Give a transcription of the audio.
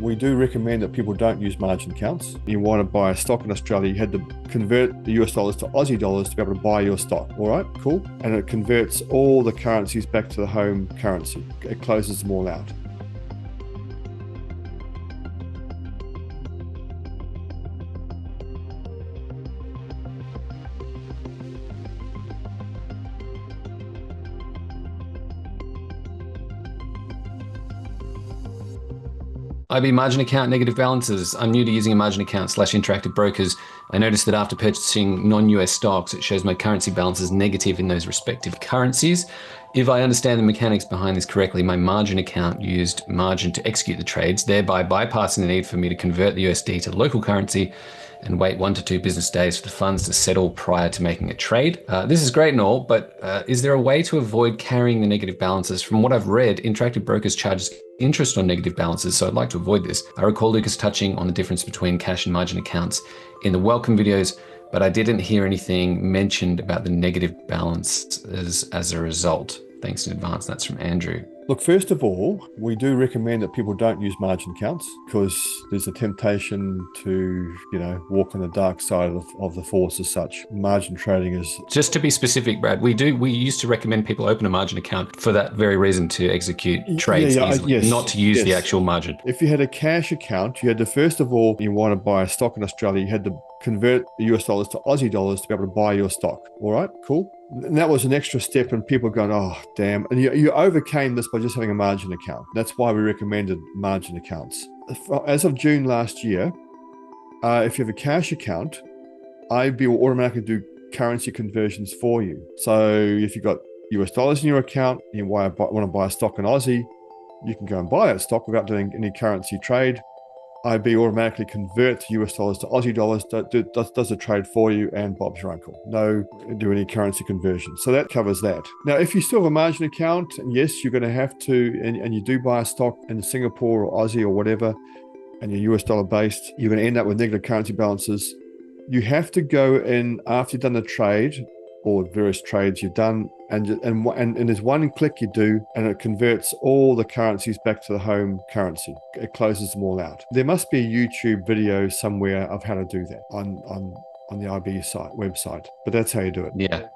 We do recommend that people don't use margin accounts. You want to buy a stock in Australia, you had to convert the US dollars to Aussie dollars to be able to buy your stock. All right, cool. And it converts all the currencies back to the home currency. It closes them all out. IB margin account negative balances. I'm new to using a margin account / interactive brokers. I noticed that after purchasing non-US stocks, it shows my currency balances negative in those respective currencies. If I understand the mechanics behind this correctly, my margin account used margin to execute the trades, thereby bypassing the need for me to convert the USD to local currency and wait 1 to 2 business days for the funds to settle prior to making a trade. This is great and all, but is there a way to avoid carrying the negative balances? From what I've read, interactive brokers charges interest on negative balances, so I'd like to avoid this. I recall Lucas touching on the difference between cash and margin accounts in the welcome videos, but I didn't hear anything mentioned about the negative balance as a result. Thanks in advance. That's from Andrew. Look, first of all, we do recommend that people don't use margin accounts because there's a temptation to, walk on the dark side of the force as such. Margin trading is... Just to be specific, Brad, we used to recommend people open a margin account for that very reason, to execute trades easily, yes, not to use the actual margin. If you had a cash account, you had to, first of all, you want to buy a stock in Australia, you had to convert the US dollars to Aussie dollars to be able to buy your stock. All right, cool. And that was an extra step, and people going, oh, damn. And you overcame this by just having a margin account. That's why we recommended margin accounts. As of June last year, if you have a cash account, IB will automatically do currency conversions for you. So if you've got US dollars in your account, and you want to buy a stock in Aussie, you can go and buy that stock without doing any currency trade. IB automatically converts US dollars to Aussie dollars, does the trade for you, and Bob's your uncle. No, do any currency conversion. So that covers that. Now, if you still have a margin account, yes, you're going to have to, and you do buy a stock in Singapore or Aussie or whatever, and you're US dollar based, you're going to end up with negative currency balances. You have to go in after you've done the trade, or various trades you've done, and there's one click you do, and it converts all the currencies back to the home currency. It closes them all out. There must be a YouTube video somewhere of how to do that on the IB website, but that's how you do it. Yeah.